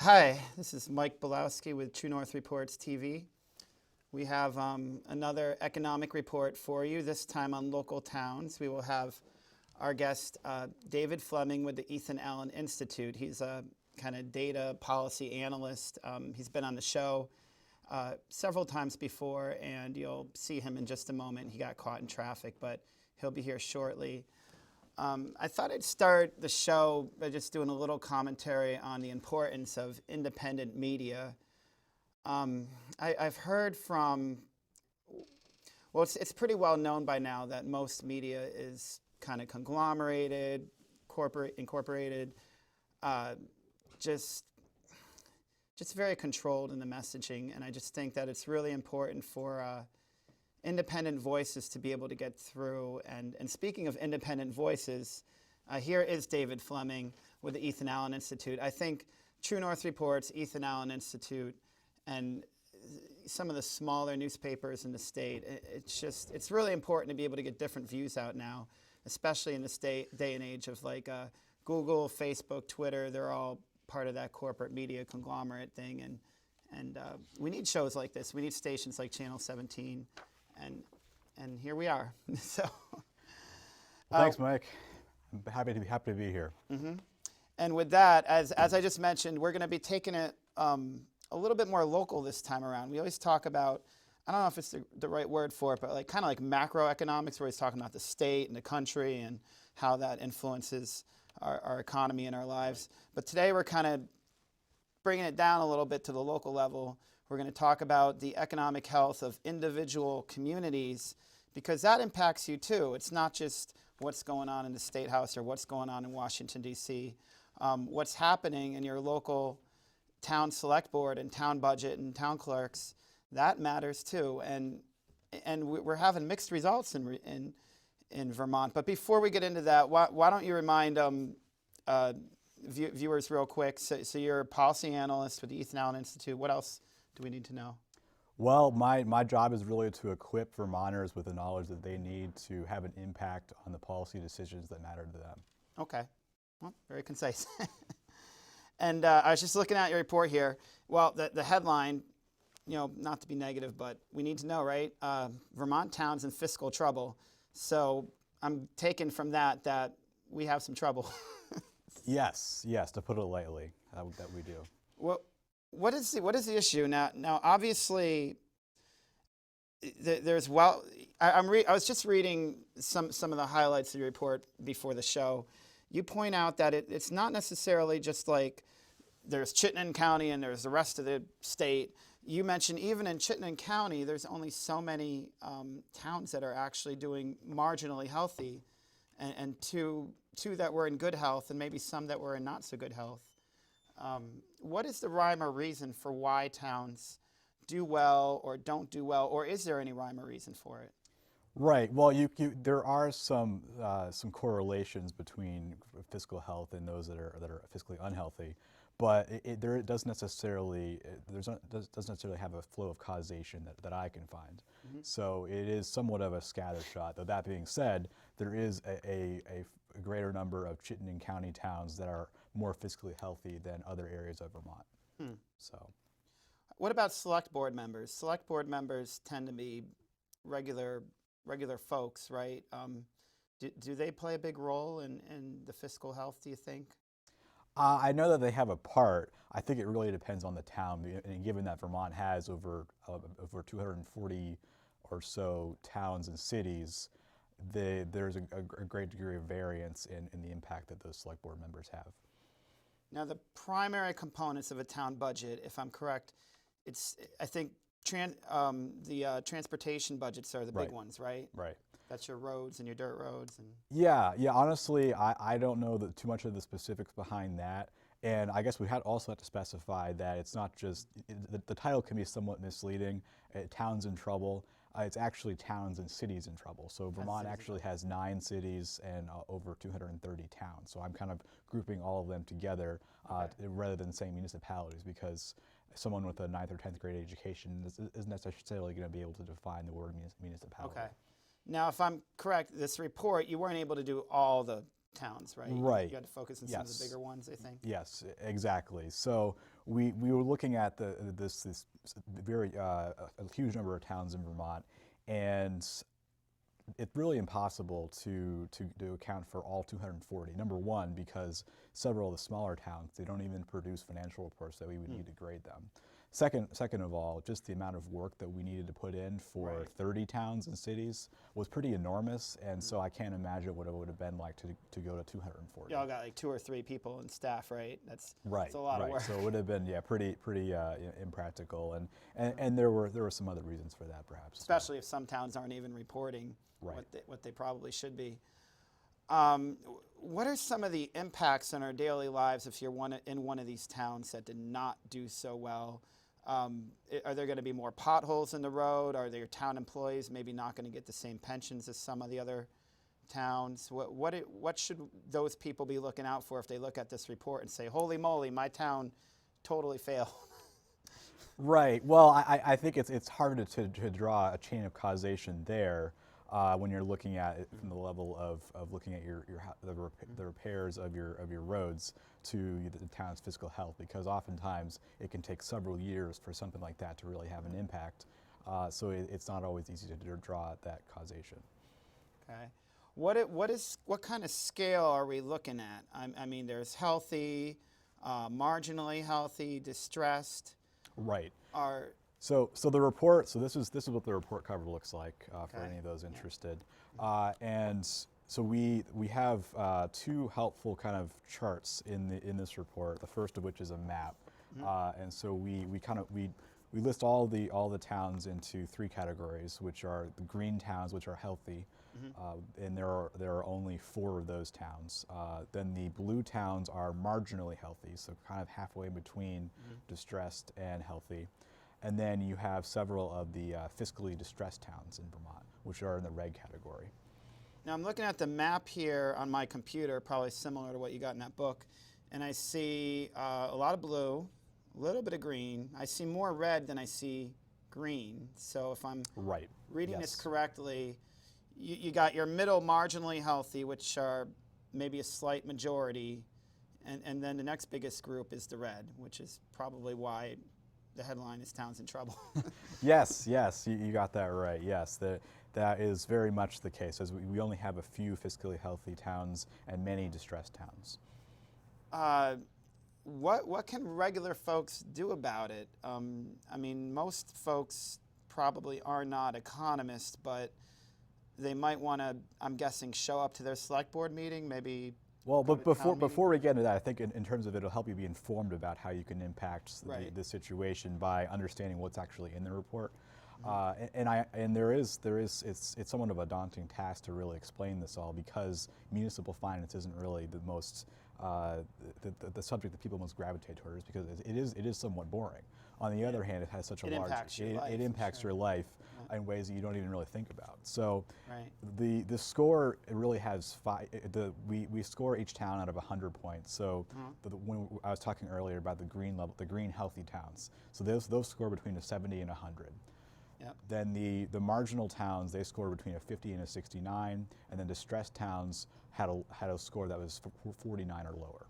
Hi, this is Mike Bielawski with True North Reports TV. We have another economic report for you, this time on local towns. We will have our guest, David Flemming with the Ethan Allen Institute. He's a kind of data policy analyst. He's been on the show several times before, and you'll see him in just a moment. He got caught in traffic, but he'll be here shortly. I thought I'd start the show by just doing a little commentary on the importance of independent media. I've heard from, well, it's pretty well known by now that most media is kind of conglomerated, incorporated, just very controlled in the messaging. And I just think that it's really important for independent voices to be able to get through. And speaking of independent voices, here is David Flemming with the Ethan Allen Institute. I think True North Reports, Ethan Allen Institute, and some of the smaller newspapers in the state, it's really important to be able to get different views out now, especially in this day and age of like Google, Facebook, Twitter. They're all part of that corporate media conglomerate thing. And we need shows like this. We need stations like Channel 17. And here we are. So, thanks, Mike. I'm happy to be here. Mm-hmm. And with that, as I just mentioned, we're going to be taking it a little bit more local this time around. We always talk about, I don't know if it's the right word for it, but like kind of like macroeconomics, where he's talking about the state and the country and how that influences our economy and our lives. But today we're kind of bringing it down a little bit to the local level. We're going to talk about the economic health of individual communities, because that impacts you too. It's not just what's going on in the State House or what's going on in Washington, D.C. What's happening in your local town select board and town budget and town clerks, that matters too. And we're having mixed results in Vermont. But before we get into that, why don't you remind viewers real quick, so you're a policy analyst with the Ethan Allen Institute. What else do we need to know? Well, my job is really to equip Vermonters with the knowledge that they need to have an impact on the policy decisions that matter to them. Okay. Well, very concise. And I was just looking at your report here. Well, the headline, not to be negative, but we need to know, right? Vermont towns in fiscal trouble. So I'm taking from that we have some trouble. Yes, to put it lightly, that we do. Well, what is the issue now? Now, obviously, there's I was just reading some of the highlights of your report before the show. You point out that it's not necessarily just like there's Chittenden County and there's the rest of the state. You mentioned even in Chittenden County, there's only so many towns that are actually doing marginally healthy, and two that were in good health, and maybe some that were in not so good health. What is the rhyme or reason for why towns do well or don't do well, or is there any rhyme or reason for it? Right. Well, there are some correlations between fiscal health and those that are fiscally unhealthy, but it doesn't necessarily have a flow of causation that I can find. Mm-hmm. So it is somewhat of a scattershot. Though that being said, there is a greater number of Chittenden County towns that are more fiscally healthy than other areas of Vermont. So, what about select board members? Select board members tend to be regular folks, right? Do they play a big role in the fiscal health, do you think? I know that they have a part. I think it really depends on the town, and given that Vermont has over 240 or so towns and cities, there's a great degree of variance in the impact that those select board members have. Now, the primary components of a town budget, if I'm correct, I think the transportation budgets are the big ones, right? Right. That's your roads and your dirt roads. And Yeah. Honestly, I don't know too much of the specifics behind that. And I guess we also have to specify that it's not just, the title can be somewhat misleading. Towns in trouble. It's actually towns and cities in trouble. So Vermont actually has 9 cities and over 230 towns. So I'm kind of grouping all of them together rather than saying municipalities, because someone with a 9th or 10th grade education isn't necessarily going to be able to define the word municipality. Okay. Now, if I'm correct, this report, you weren't able to do all the towns, right? Right. You had to focus on some of Yes. the bigger ones, I think. Yes, exactly. So we were looking at this very a huge number of towns in Vermont, and it's really impossible to account for all 240. Number one, because several of the smaller towns, they don't even produce financial reports that we would need to grade them. Second of all, just the amount of work that we needed to put in for Right. 30 towns and cities was pretty enormous, and so I can't imagine what it would have been like to go to 240. Y'all got like 2 or 3 people in staff, right? That's Right, a lot of right. work. So it would have been pretty impractical, and there were some other reasons for that perhaps. Especially if some towns aren't even reporting Right. what they probably should be. What are some of the impacts on our daily lives if you're in one of these towns that did not do so well? Are there going to be more potholes in the road? Are their town employees maybe not going to get the same pensions as some of the other towns? What should those people be looking out for if they look at this report and say, holy moly, my town totally failed? Right. Well, I think it's hard to draw a chain of causation there when you're looking at it from the level of looking at the repairs of your roads to the town's fiscal health, because oftentimes it can take several years for something like that to really have an impact. So it's not always easy to draw that causation. Okay. What kind of scale are we looking at? I mean, there's healthy, marginally healthy, distressed. Right. Are So the report. So this is what the report cover looks like for Okay. any of those interested, and so we have 2 helpful kind of charts in this report. The first of which is a map, and so we list all the towns into 3 categories, which are the green towns, which are healthy, and there are only 4 of those towns. Then the blue towns are marginally healthy, so kind of halfway between distressed and healthy. And then you have several of the fiscally distressed towns in Vermont, which are in the red category. Now I'm looking at the map here on my computer, probably similar to what you got in that book, and I see a lot of blue, a little bit of green. I see more red than I see green. So if I'm Right. reading this Yes. correctly, you got your middle marginally healthy, which are maybe a slight majority, and then the next biggest group is the red, which is probably why the headline is Towns in Trouble. Yes, you got that right. Yes, that is very much the case, as we only have a few fiscally healthy towns and many distressed towns. What can regular folks do about it? I mean, most folks probably are not economists, but they might want to, I'm guessing, show up to their select board meeting, maybe. Well, but go to town meeting. before we get into that, I think in terms of it'll help you be informed about how you can impact Right. the situation by understanding what's actually in the report. And there is it's somewhat of a daunting task to really explain this all, because municipal finance isn't really the most the subject that people most gravitate towards, because it is somewhat boring. On the other hand, it has such a It large impacts your life, it impacts sure. your life in ways that you don't even really think about. So Right. the score, it really has we score each town out of 100 points. So when I was talking earlier about the green healthy towns, so those score between a 70 and 100. Yep. Then the marginal towns, they score between a 50 and a 69, and then distressed towns had a score that was 49 or lower.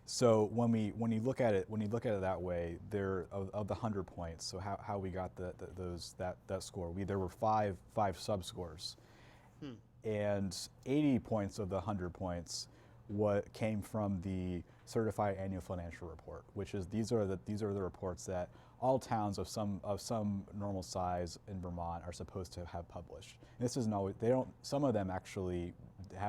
So when you look at it that way, there of the 100 points. So how we got that score? There were five sub-scores, and 80 points of the 100 points came from the Certified Annual Financial Report, which is these are the reports that all towns of some normal size in Vermont are supposed to have published. And this isn't always, they don't. Some of them actually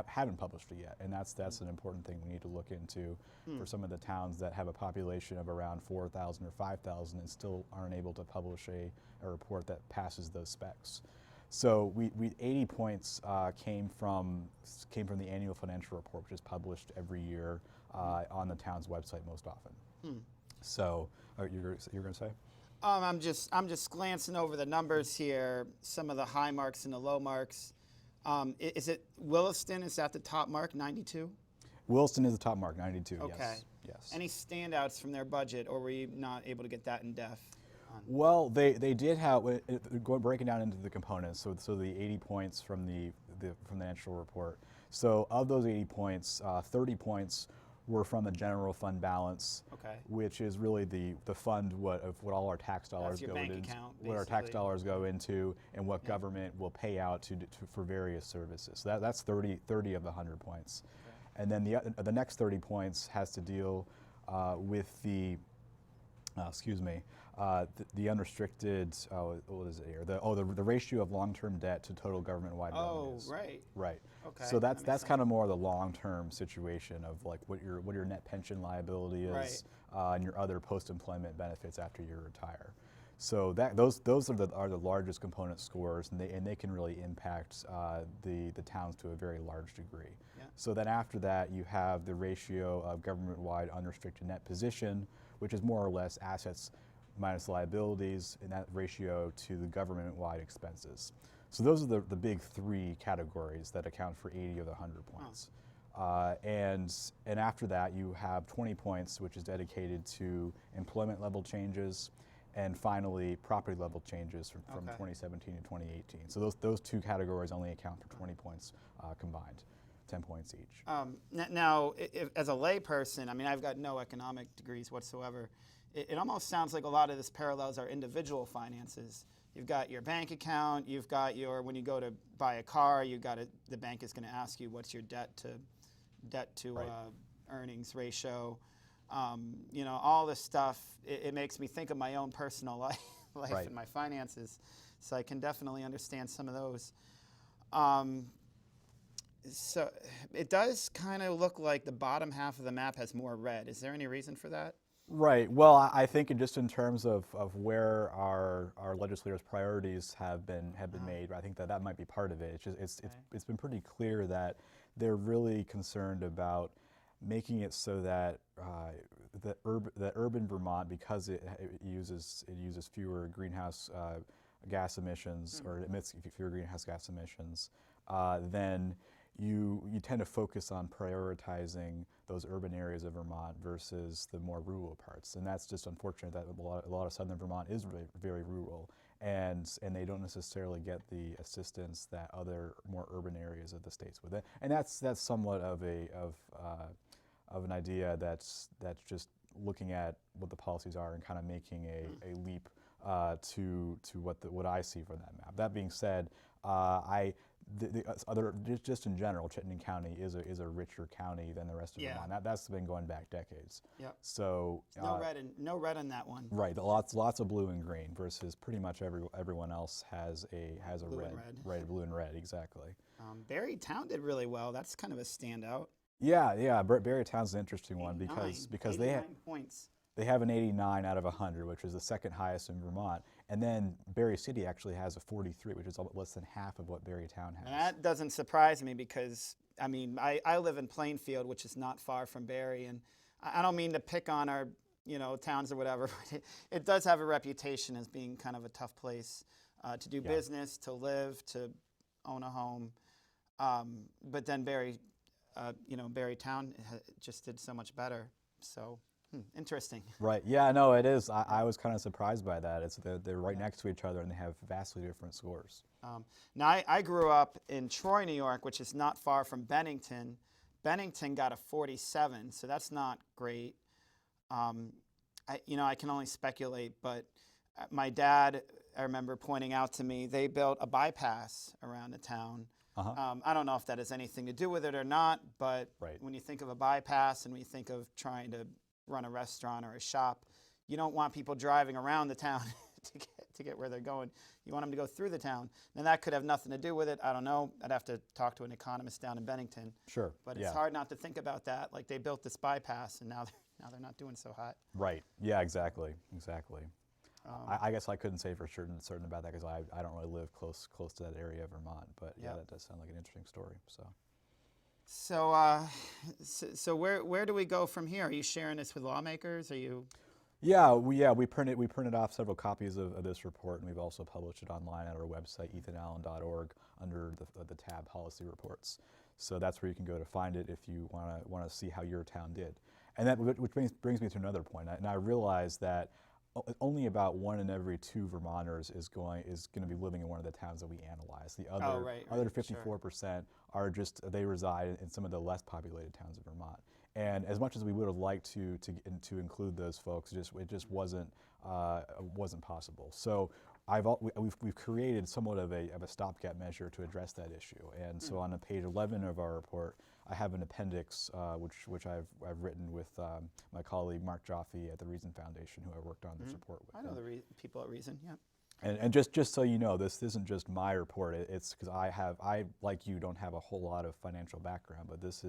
haven't published it yet, and that's an important thing we need to look into for some of the towns that have a population of around 4,000 or 5,000 and still aren't able to publish a report that passes those specs. So we 80 points came from the annual financial report, which is published every year on the town's website most often. So you're going to say? I'm just glancing over the numbers here. Some of the high marks and the low marks. Is it Williston? Is that the top mark, 92? Williston is the top mark, 92. Okay. Yes. Any standouts from their budget, or were you not able to get that in depth? Well, they did have breaking down into the components. So the 80 points from the financial report. So of those 80 points, 30 points were from the general fund balance, Okay. which is really the fund of what all our tax dollars your go bank into, account, what our tax basically. dollars go into, and what government will pay out for various services. So that's 30 of the 100 points. Okay. And then the next 30 points has to deal with the the unrestricted, what is it here? The ratio of long-term debt to total government-wide revenues. Oh, right. Right. Okay. So that makes that's sense. kind of more the long-term situation of like what your net pension liability is, and your other post-employment benefits after you retire. So those are the largest component scores, and they can really impact the towns to a very large degree. Yeah. So then after that, you have the ratio of government-wide unrestricted net position, which is more or less assets minus liabilities, and that ratio to the government-wide expenses. So those are the big three categories that account for 80 of the 100 points. And after that, you have 20 points, which is dedicated to employment level changes, and finally property level changes from 2017 to 2018. So those two categories only account for 20 points combined, 10 points each. Now, as a layperson, I mean, I've got no economic degrees whatsoever. It almost sounds like a lot of this parallels our individual finances. You've got your bank account. You've got when you go to buy a car, the bank is going to ask you what's your debt to Right. Earnings ratio. All this stuff. It makes me think of my own personal life Right. and my finances. So I can definitely understand some of those. So it does kind of look like the bottom half of the map has more red. Is there any reason for that? Right. Well, I think just in terms of where our legislators' priorities have been made, I think that might be part of it. It's been pretty clear that they're really concerned about making it so that that urban Vermont, because it uses fewer greenhouse gas emissions, or emits fewer greenhouse gas emissions, then you tend to focus on prioritizing those urban areas of Vermont versus the more rural parts, and that's just unfortunate that a lot of southern Vermont is very, very rural, and they don't necessarily get the assistance that other more urban areas of the states would. And that's somewhat of an idea that's just looking at what the policies are and kind of making a leap to what I see from that map. That being said, just in general, Chittenden County is a richer county than the rest of Vermont. That's been going back decades. Yep. So no red on that one. right, lots of blue and green versus pretty much everyone else has a Blue red, and red. right, blue and red, exactly. Barrytown did really well. That's kind of a standout. Yeah. Barrytown's an interesting one because 89 they have points. They have an 89 out of 100, which is the second highest in Vermont. And then Berry City actually has a 43, which is less than half of what Barrytown has. And that doesn't surprise me because, I mean, I live in Plainfield, which is not far from Barry, and I don't mean to pick on our, towns or whatever, but it does have a reputation as being kind of a tough place to do business, to live, to own a home. But then Barrytown just did so much better. So. Interesting. Right. Yeah. No, it is. I was kind of surprised by that. They're right next to each other and they have vastly different scores. Now I grew up in Troy, New York, which is not far from Bennington. Bennington got a 47, so that's not great. I can only speculate, but my dad, I remember pointing out to me, they built a bypass around the town. I don't know if that has anything to do with it or not, but when you think of a bypass and when you think of trying to run a restaurant or a shop, you don't want people driving around the town to get where they're going. You want them to go through the town. Now that could have nothing to do with it. I don't know. I'd have to talk to an economist down in Bennington. Sure. But it's hard not to think about that. Like they built this bypass and now they're not doing so hot. Right. Yeah. Exactly. I guess I couldn't say for certain about that because I don't really live close to that area of Vermont. But yeah, that does sound like an interesting story. So where do we go from here? Are you sharing this with lawmakers? Are you? Yeah, we printed off several copies of this report, and we've also published it online at our website, ethanallen.org, under the tab Policy Reports. So that's where you can go to find it if you want to see how your town did. And that which brings me to another point. And I realize that only about 1 in every 2 Vermonters is going to be living in one of the towns that we analyze. The other right, other sure. 54% are just they reside in some of the less populated towns of Vermont. And as much as we would have liked to include those folks, it just wasn't possible. So we've created somewhat of a stopgap measure to address that issue. And so on page 11 of our report, I have an appendix which I've written with my colleague Mark Jaffe at the Reason Foundation, who I worked on this report with. I know the people at Reason, yeah. And just so you know, this isn't just my report. It's because I like you don't have a whole lot of financial background, but this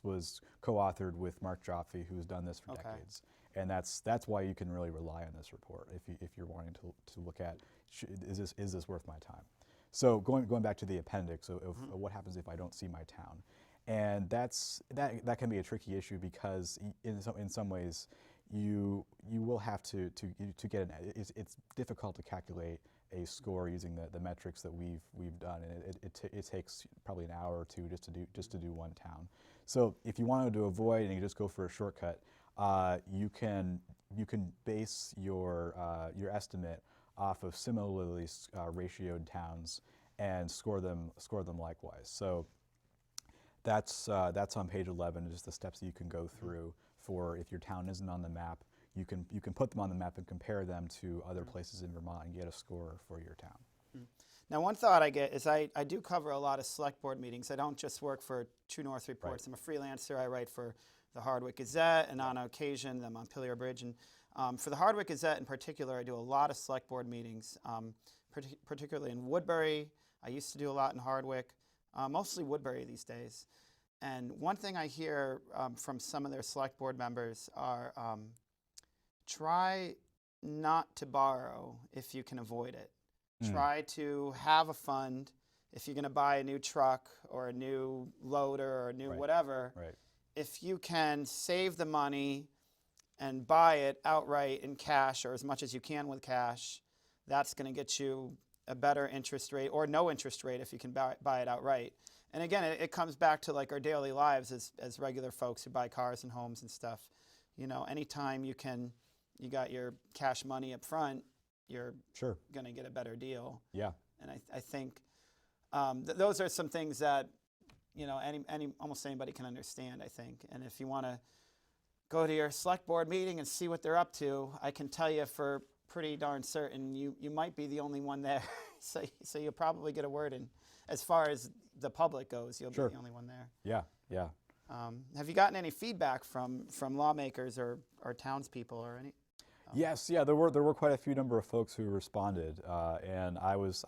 was co-authored with Mark Jaffe, who's done this for decades, and that's why you can really rely on this report if you're wanting to look at is this worth my time. So going back to the appendix of what happens if I don't see my town, and that can be a tricky issue because in some ways you will have to get it's difficult to calculate a score using the metrics that we've done, and it takes probably an hour or two just to do one town. So if you wanted to avoid and you just go for a shortcut, you can base your estimate off of similarly ratioed towns and score them likewise. So that's on page 11, just the steps that you can go through for if your town isn't on the map. You can put them on the map and compare them to other places in Vermont and get a score for your town. Now, one thought I get is I do cover a lot of select board meetings. I don't just work for True North Reports. I'm a freelancer. I write for the Hardwick Gazette and on occasion the Montpelier Bridge. And for the Hardwick Gazette in particular, I do a lot of select board meetings, particularly in Woodbury. I used to do a lot in Hardwick, mostly Woodbury these days. And one thing I hear from some of their select board members are try not to borrow if you can avoid it. Try to have a fund if you're going to buy a new truck or a new loader or a new whatever. Right. If you can save the money and buy it outright in cash or as much as you can with cash, that's going to get you a better interest rate or no interest rate if you can buy it outright. And again, it comes back to like our daily lives as regular folks who buy cars and homes and stuff. You know, anytime you got your cash money up front, you're going to get a better deal. Yeah. And I think those are some things that, you know, almost anybody can understand, I think. And if you want to go to your select board meeting and see what they're up to, I can tell you for pretty darn certain you might be the only one there. so you'll probably get a word in. As far as the public goes, you'll be the only one there. Yeah. Have you gotten any feedback from lawmakers or townspeople or any? Yes, there were quite a few number of folks who responded, and I was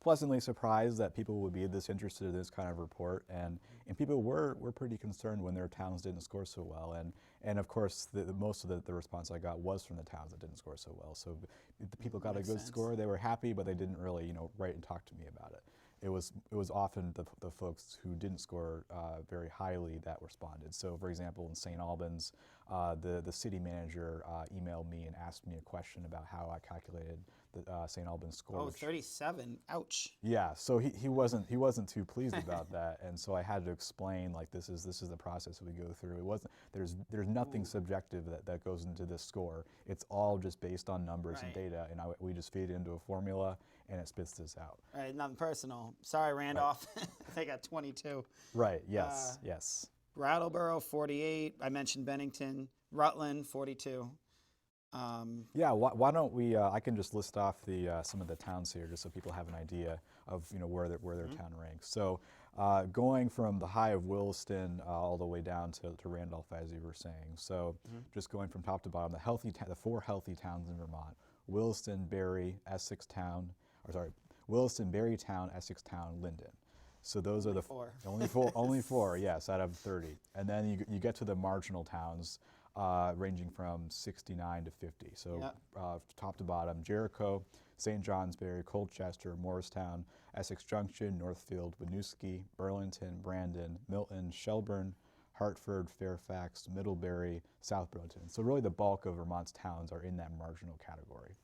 pleasantly surprised that people would be this interested in this kind of report, and people were pretty concerned when their towns didn't score so well, and of course most of the response I got was from the towns that didn't score so well. So the people got a good score, they were happy, but they didn't really write and talk to me about it. It was often the folks who didn't score very highly that responded. So for example, in St. Albans, the city manager emailed me and asked me a question about how I calculated the St. Albans score. Oh, 37, ouch. Yeah, so he wasn't too pleased about that, and so I had to explain like this is the process that we go through. It wasn't there's nothing subjective that goes into this score. It's all just based on numbers and data, and we just feed it into a formula and it spits this out. Right, nothing personal. Sorry, Randolph. They got 22. Right. Yes. Yes. Brattleboro 48. I mentioned Bennington. Rutland 42. Yeah, why don't we? I can just list off some of the towns here, just so people have an idea of where their town ranks. So, going from the high of Williston all the way down to Randolph, as you were saying. So, just going from top to bottom, the 4 healthy towns in Vermont: Williston, Barry, Essextown, Williston, Barrytown, Essextown, Linden. So those are the only four, yes, out of 30. And then you get to the marginal towns, ranging from 69 to 50. So top to bottom: Jericho, St. Johnsbury, Colchester, Morristown, Essex Junction, Northfield, Winooski, Burlington, Brandon, Milton, Shelburne, Hartford, Fairfax, Middlebury, South Burlington. So really the bulk of Vermont's towns are in that marginal category.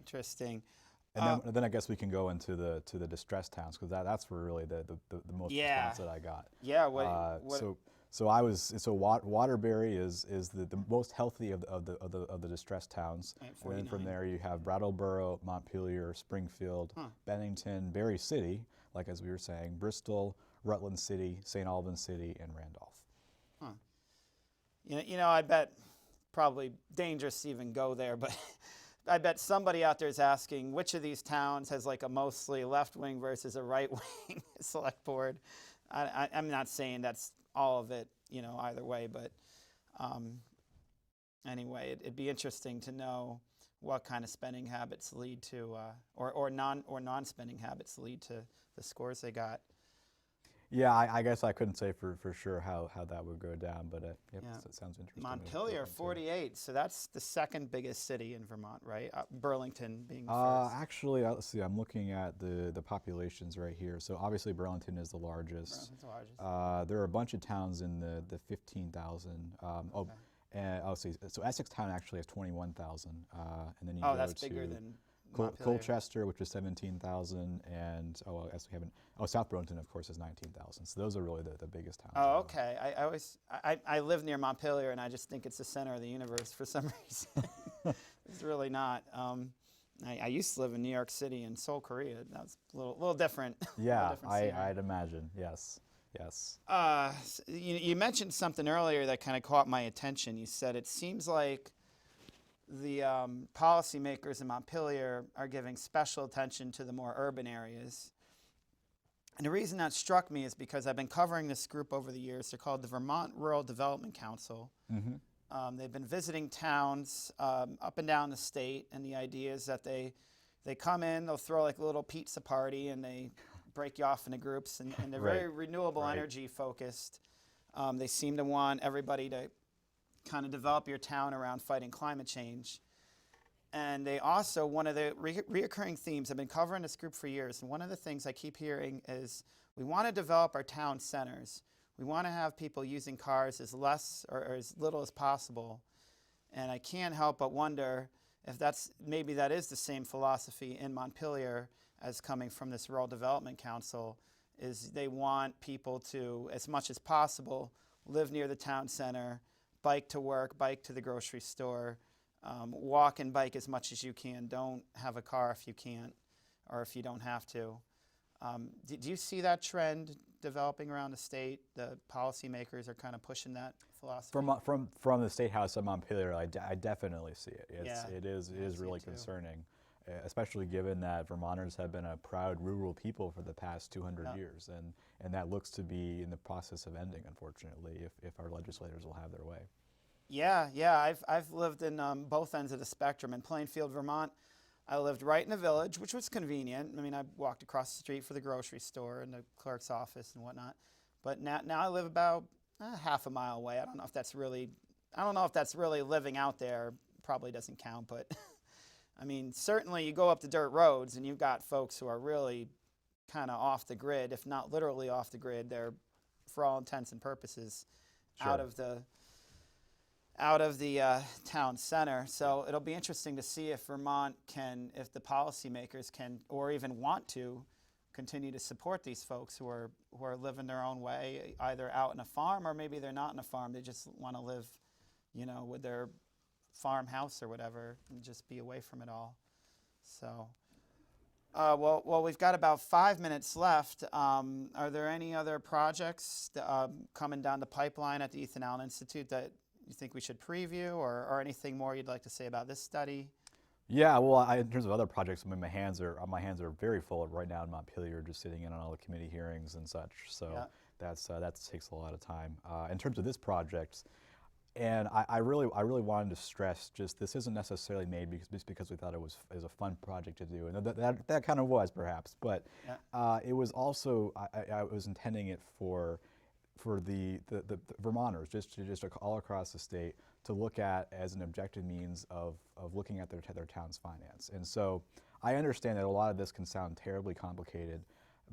Interesting. And then I guess we can go into the distressed towns, because that's where really the most response that I got. Yeah. So Waterbury is the most healthy of the distressed towns. Right, And then from 49. there you have Brattleboro, Montpelier, Springfield, Bennington, Berry City, like as we were saying, Bristol, Rutland City, St. Albans City, and Randolph. Huh. I bet probably dangerous to even go there, but I bet somebody out there is asking which of these towns has like a mostly left-wing versus a right-wing select board. I'm not saying that's all of it, either way, but anyway, it'd be interesting to know what kind of spending habits lead to, or non-spending habits lead to the scores they got. Yeah, I guess I couldn't say for sure how that would go down, but yep, Yeah. it sounds interesting. Montpelier, 48, so that's the second biggest city in Vermont, right? Burlington being the first. Actually, let's see. I'm looking at the populations right here. So obviously Burlington is the largest. Burlington's the largest. There are a bunch of towns in the 15,000. Okay. And I'll see. So Essex Town actually has 21,000, and then you Oh, go that's to bigger than Montpelier. Colchester, which is 17,000, and I guess we haven't. Oh, South Burlington, of course, is 19,000. So those are really the biggest towns. Oh, okay. I live near Montpelier, and I just think it's the center of the universe for some reason. It's really not. I used to live in New York City and Seoul, Korea. That was a little different. Yeah, different scenery. I'd imagine. Yes. Yes. You mentioned something earlier that kind of caught my attention. You said it seems like the policymakers in Montpelier are giving special attention to the more urban areas. And the reason that struck me is because I've been covering this group over the years. They're called the Vermont Rural Development Council. Mm-hmm. They've been visiting towns up and down the state, and the idea is that they come in, they'll throw like a little pizza party, and they break you off into groups, and they're Right. very renewable Right. energy focused. They seem to want everybody to kind of develop your town around fighting climate change. And they also, one of the reoccurring themes, I've been covering this group for years, and one of the things I keep hearing is we want to develop our town centers. We want to have people using cars as less or as little as possible. And I can't help but wonder if maybe that is the same philosophy in Montpelier as coming from this Rural Development Council, is they want people to, as much as possible, live near the town center, bike to work, bike to the grocery store, walk and bike as much as you can. Don't have a car if you can't, or if you don't have to. Do you see that trend developing around the state? The policymakers are kind of pushing that philosophy? From the State House of Montpelier, I definitely see it. It is really concerning, especially given that Vermonters have been a proud rural people for the past 200 years, and that looks to be in the process of ending, unfortunately, if our legislators will have their way. Yeah. I've lived in both ends of the spectrum. In Plainfield, Vermont, I lived right in the village, which was convenient. I mean, I walked across the street for the grocery store and the clerk's office and whatnot. But now I live about half a mile away. I don't know if that's really living out there. Probably doesn't count, but I mean, certainly you go up the dirt roads and you've got folks who are really kind of off the grid, if not literally off the grid. They're, for all intents and purposes, Sure. out of the town center. So it'll be interesting to see if Vermont if the policymakers can, or even want to, continue to support these folks who are living their own way, either out in a farm, or maybe they're not in a farm. They just want to live, with their farmhouse or whatever, and just be away from it all. So, well, we've got about 5 minutes left. Are there any other projects coming down the pipeline at the Ethan Allen Institute that you think we should preview, or anything more you'd like to say about this study? Yeah, well, in terms of other projects, I mean, my hands are very full right now in Montpelier, just sitting in on all the committee hearings and such. So that takes a lot of time. In terms of this project, and I really wanted to stress, just this isn't necessarily made because we thought it was a fun project to do, and that kind of was perhaps, but it was also I was intending it for the Vermonters, just all across the state, to look at as an objective means of looking at their town's finance. And so I understand that a lot of this can sound terribly complicated,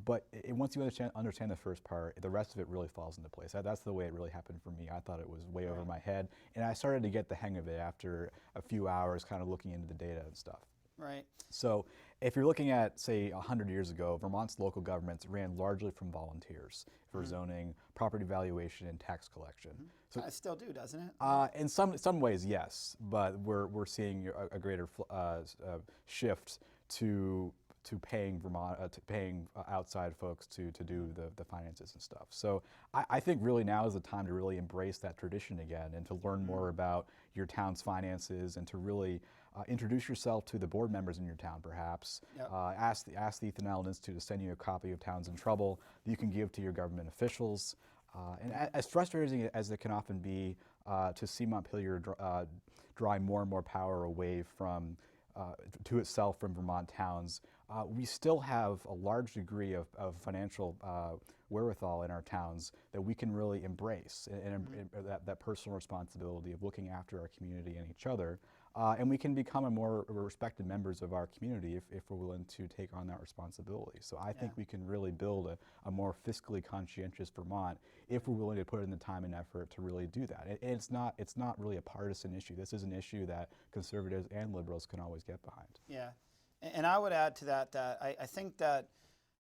but once you understand the first part, the rest of it really falls into place. That's the way it really happened for me. I thought it was way over my head, and I started to get the hang of it after a few hours kind of looking into the data and stuff. Right. So if you're looking at, say, 100 years ago, Vermont's local governments ran largely from volunteers for zoning, property valuation, and tax collection. So It still do, doesn't it? in some ways, yes, but we're seeing a greater shift to paying outside folks to do the finances and stuff. So I think really now is the time to really embrace that tradition again and to learn more about your town's finances and to really introduce yourself to the board members in your town, perhaps. Yep. Ask the Ethan Allen Institute to send you a copy of Towns in Trouble that you can give to your government officials. And as frustrating as it can often be to see Montpelier drawing more and more power away from to itself from Vermont towns, we still have a large degree of financial wherewithal in our towns that we can really embrace, and that personal responsibility of looking after our community and each other. And we can become a more respected members of our community if we're willing to take on that responsibility. So I think we can really build a more fiscally conscientious Vermont if we're willing to put in the time and effort to really do that. And it's not really a partisan issue. This is an issue that conservatives and liberals can always get behind. Yeah. And I would add to that I think that,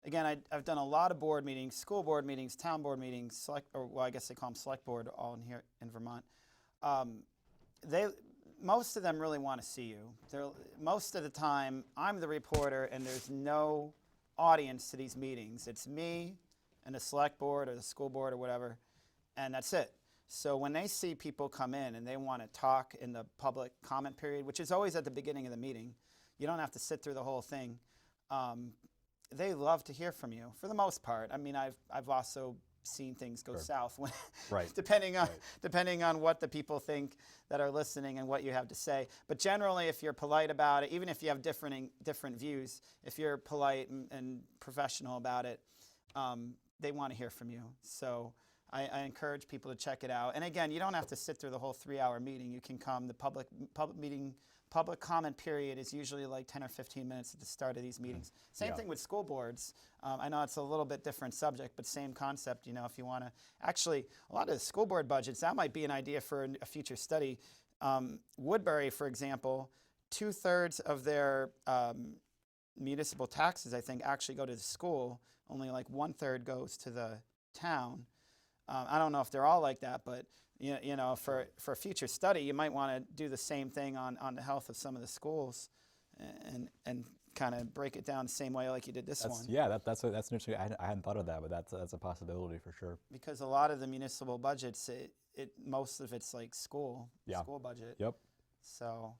again, I've done a lot of board meetings, school board meetings, town board meetings, I guess they call them select board all in here in Vermont. Most of them really want to see you. Most of the time, I'm the reporter, and there's no audience to these meetings. It's me and the select board or the school board or whatever, and that's it. So when they see people come in and they want to talk in the public comment period, which is always at the beginning of the meeting, you don't have to sit through the whole thing. They love to hear from you, for the most part. I mean, I've also seen things go south when depending on what the people think that are listening and what you have to say. But generally, if you're polite about it, even if you have different views, if you're polite and professional about it, they want to hear from you. So I encourage people to check it out. And again, you don't have to sit through the whole 3-hour meeting. You can come. The public comment period is usually like 10 or 15 minutes at the start of these meetings. Same thing with school boards. I know it's a little bit different subject, but same concept. You know, if you want to, actually, a lot of the school board budgets, that might be an idea for a future study. Woodbury, for example, 2/3 of their municipal taxes, I think, actually go to the school. Only like 1/3 goes to the town. I don't know if they're all like that, but you know, for a future study, you might want to do the same thing on the health of some of the schools, and kind of break it down the same way like you did this one. Yeah, that's interesting. I hadn't thought of that, but that's a possibility for sure. Because a lot of the municipal budgets, most of it's like school budget. Yep. So.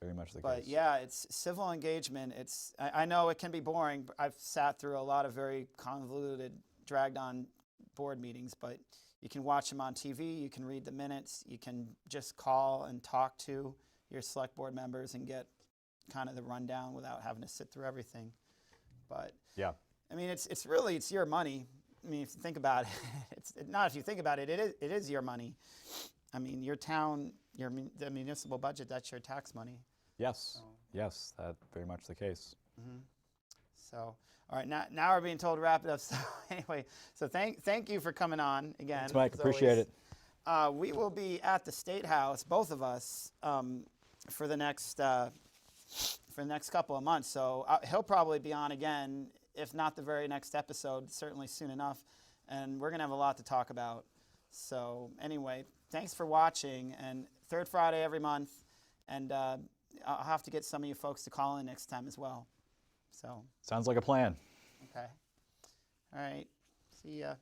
Very much the case. But yeah, it's civil engagement. I know it can be boring. I've sat through a lot of very convoluted, dragged on board meetings, but you can watch them on TV, you can read the minutes, you can just call and talk to your select board members and get kind of the rundown without having to sit through everything. But yeah, I mean, it's really your money. I mean, if you think about it, it's not if you think about it, it is your money. I mean, your town, the municipal budget, that's your tax money. Yes, yes, that's very much the case. Mm-hmm. So, all right, now we're being told to wrap it up. So anyway, so thank you for coming on again. Thanks, Mike. Appreciate it. We will be at the State House, both of us, for the next couple of months. So he'll probably be on again, if not the very next episode, certainly soon enough. And we're gonna have a lot to talk about. So anyway, thanks for watching. And third Friday every month, and I'll have to get some of you folks to call in next time as well. So sounds like a plan. Okay. All right. See ya.